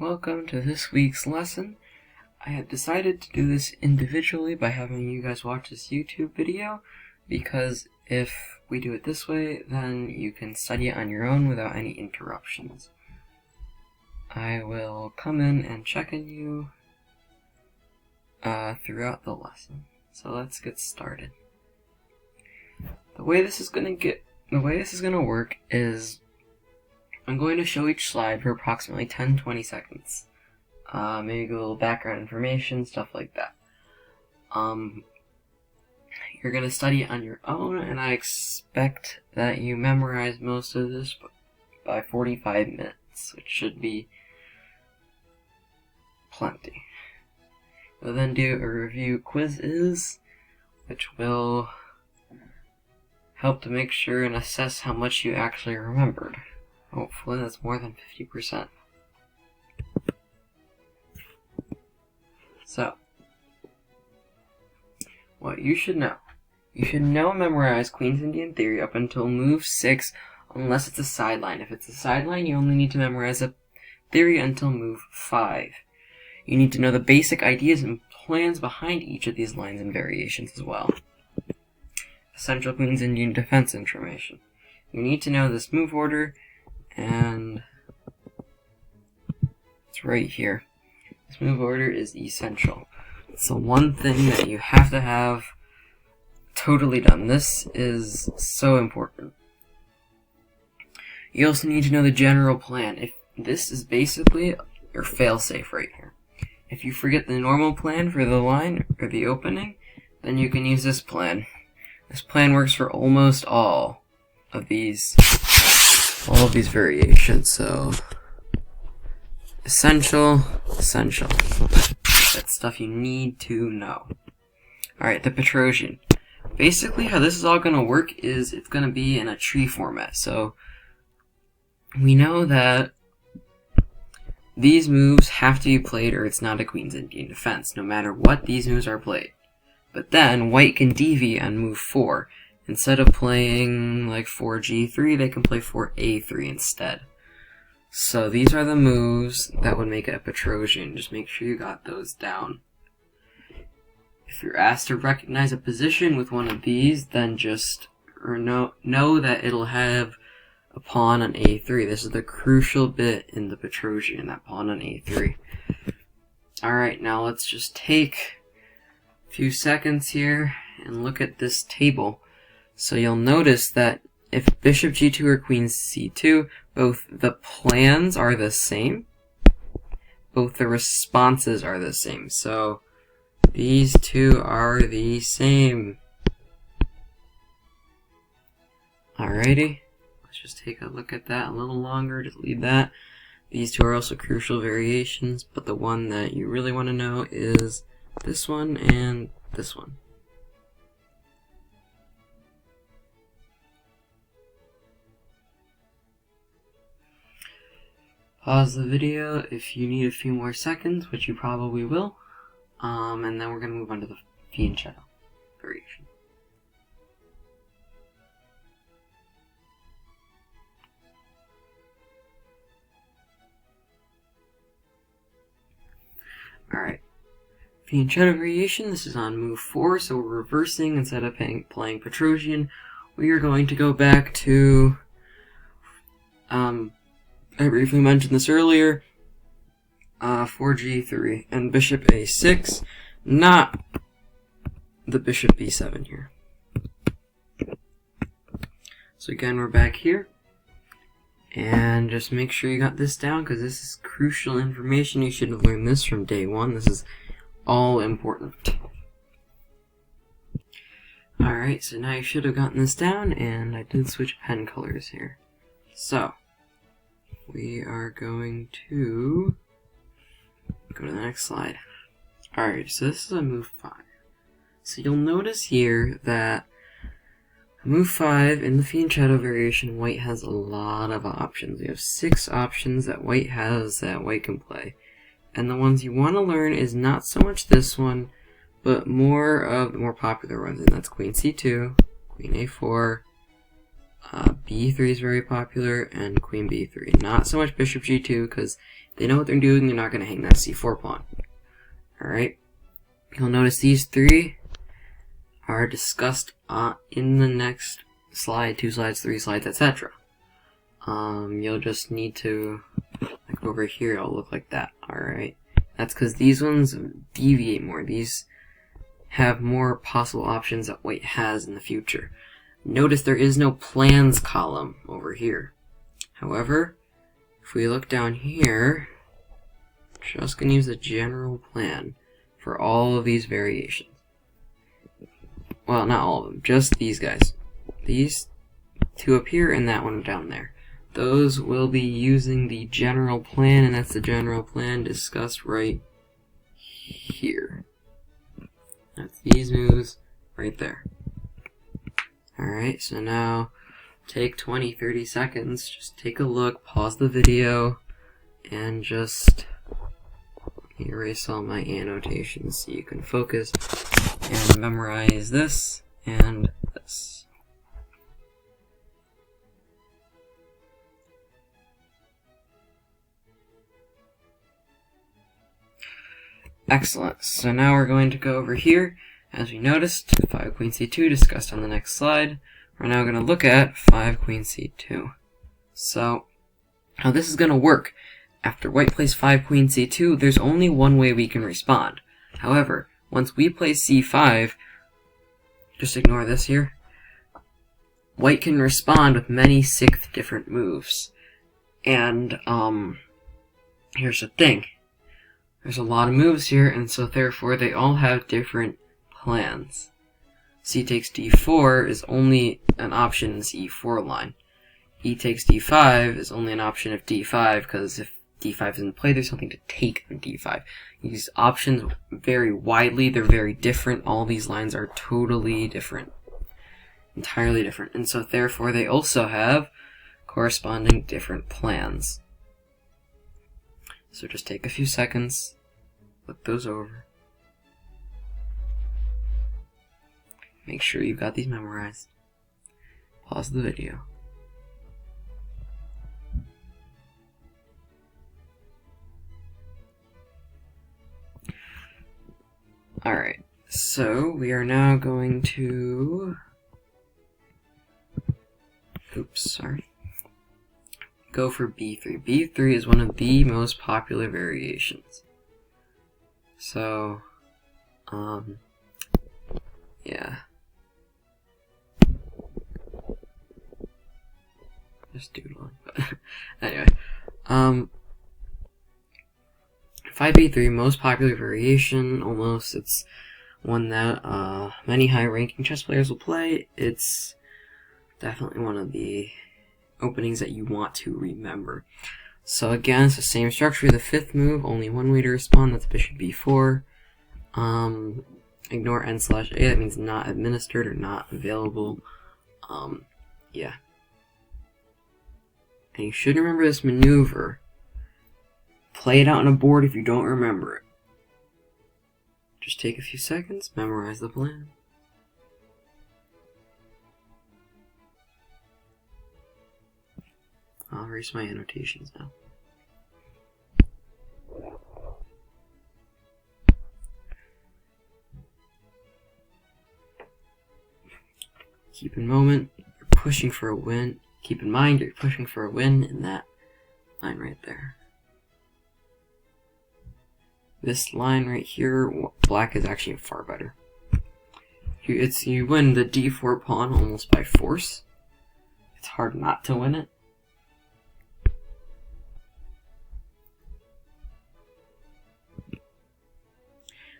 Welcome to this week's lesson. I had decided to do this individually by having you guys watch this YouTube video, because if we do it this way, then you can study it on your own without any interruptions. I will come in and check on you throughout the lesson. So let's get started. The way this is gonna work is I'm going to show each slide for approximately 10-20 seconds. Maybe a little background information, stuff like that. You're going to study it on your own, and I expect that you memorize most of this by 45 minutes, which should be plenty. We'll then do a review quizzes, which will help to make sure and assess how much you actually remembered. Hopefully that's more than 50%. So, what you should know. You should know and memorize Queen's Indian theory up until move 6, unless it's a sideline. If it's a sideline, you only need to memorize a theory until move 5. You need to know the basic ideas and plans behind each of these lines and variations as well. Essential Queen's Indian defense information. You need to know this move order, and it's right here. This move order is essential. It's the one thing that you have to have totally done. This is so important. You also need to know the general plan. If this is basically your fail-safe right here. If you forget the normal plan for the line or the opening, then you can use this plan. This plan works for almost all of these variations. So essential. That's stuff you need to know. Alright, the Petrosian. Basically, how this is all going to work is it's going to be in a tree format. So we know that these moves have to be played or it's not a Queen's Indian defense, no matter what these moves are played. But then white can deviate on move 4. Instead of playing like 4G3, they can play 4A3 instead. So these are the moves that would make it a Petrosian. Just make sure you got those down. If you're asked to recognize a position with one of these, then just know that it'll have a pawn on A3. This is the crucial bit in the Petrosian, that pawn on A3. Alright, now let's just take a few seconds here and look at this table. So you'll notice that if bishop g2 or queen c2, both the plans are the same, both the responses are the same. So these two are the same. Alrighty, let's just take a look at that a little longer, just leave that. These two are also crucial variations, but the one that you really want to know is this one and this one. Pause the video if you need a few more seconds, which you probably will, and then we're going to move on to the Fianchetto Variation. Alright, Fianchetto Variation, this is on move 4, so we're reversing. Instead of playing Petrosian, we are going to go back to, I briefly mentioned this earlier, 4G3 and bishop A6, not the bishop B7 here. So again, we're back here, and just make sure you got this down, because this is crucial information. You should have learned this from day 1. This is all important. Alright, so now you should have gotten this down, and I did switch pen colors here. So we are going to go to the next slide. Alright, so this is a move 5. So you'll notice here that move 5 in the Fianchetto variation, white has a lot of options. We have 6 options that white has that white can play. And the ones you want to learn is not so much this one, but more of the more popular ones, and that's Queen C2, Queen A4, b3 is very popular, and queen b3. Not so much bishop g2, because they know what they're doing, they're not going to hang that c4 pawn. Alright, you'll notice these three are discussed in the next slide, 2 slides, 3 slides, etc. You'll just need to, like over here, it'll look like that. Alright, that's because these ones deviate more. These have more possible options that white has in the future. Notice there is no plans column over here. However, if we look down here, just going to use the general plan for all of these variations. Well, not all of them, just these guys. These two up here and that one down there. Those will be using the general plan, and that's the general plan discussed right here. That's these moves right there. Alright, so now take 20-30 seconds, just take a look, pause the video, and just erase all my annotations so you can focus and memorize this and this. Excellent. So now we're going to go over here. As we noticed, 5 queen c2 discussed on the next slide. We're now going to look at 5 queen c2. So how this is going to work. After white plays 5 queen c2, there's only one way we can respond. However, once we play c5, just ignore this here, white can respond with many 6 different moves. And here's the thing. There's a lot of moves here, and so therefore they all have different plans. C takes d4 is only an option in this e4 line. E takes d5 is only an option of d5, because if d5 is in play, there's something to take on d5. These options vary widely, they're very different. All these lines are totally different. Entirely different. And so therefore they also have corresponding different plans. So just take a few seconds, look those over. Make sure you've got these memorized. Pause the video. Alright, so we are now going to... go for b3. b3 is one of the most popular variations. So, yeah. Just doodling. Anyway, 5b3, most popular variation, almost. It's one that many high-ranking chess players will play. It's definitely one of the openings that you want to remember. So again, it's the same structure. The 5th move, only one way to respond, that's bishop b4. Ignore n/a, that means not administered or not available. Yeah. And you should remember this maneuver. Play it out on a board if you don't remember it. Just take a few seconds, memorize the plan. I'll erase my annotations now. Keep in moment, you're pushing for a win. Keep in mind, you're pushing for a win in that line right there. This line right here, black is actually far better. You win the d4 pawn almost by force. It's hard not to win it.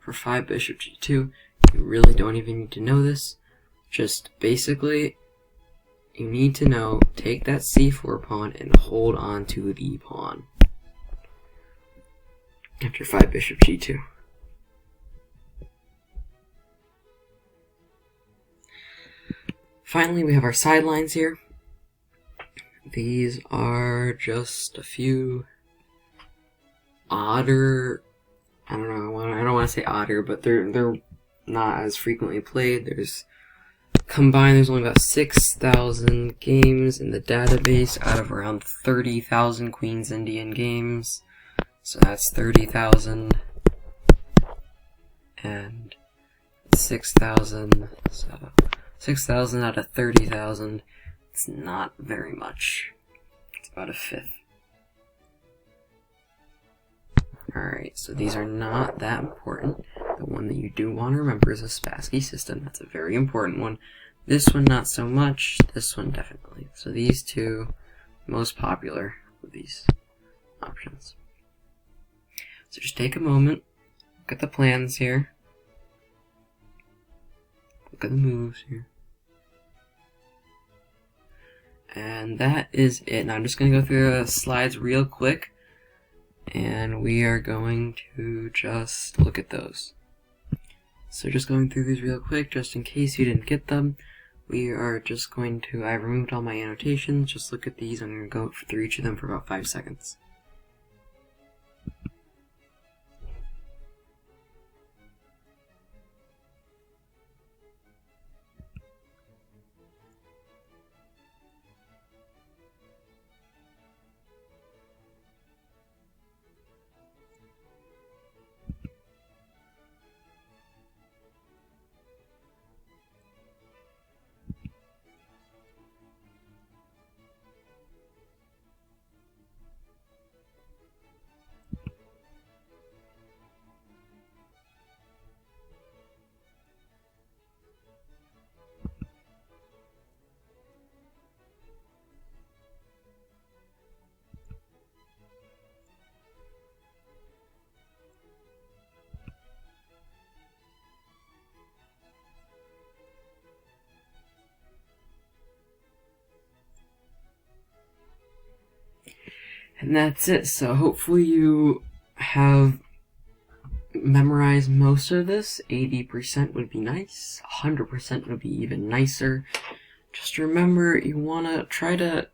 For 5 bishop g2, you really don't even need to know this. Just basically, you need to know, take that c4 pawn and hold on to the pawn. After 5 bishop g2. Finally, we have our sidelines here. These are just a few odder, I don't want to say odder, but they're not as frequently played. There's combined, there's only about 6,000 games in the database out of around 30,000 Queen's Indian games. So that's 30,000 and 6,000. So 6,000 out of 30,000. It's not very much. It's about a fifth. Alright, so these are not that important. The one that you do want to remember is a Spassky system. That's a very important one. This one not so much. This one definitely. So these two, most popular of these options. So just take a moment, look at the plans here. Look at the moves here. And that is it. Now I'm just going to go through the slides real quick. And we are going to just look at those. So just going through these real quick, just in case you didn't get them. We are just going to, I removed all my annotations, just look at these. I'm going to go through each of them for about 5 seconds. And that's it. So hopefully you have memorized most of this. 80% would be nice. 100% would be even nicer. Just remember, you want to try to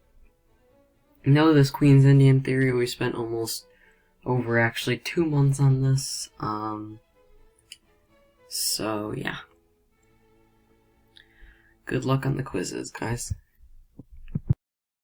know this Queen's Indian theory. We spent almost over actually 2 months on this. So yeah. Good luck on the quizzes, guys.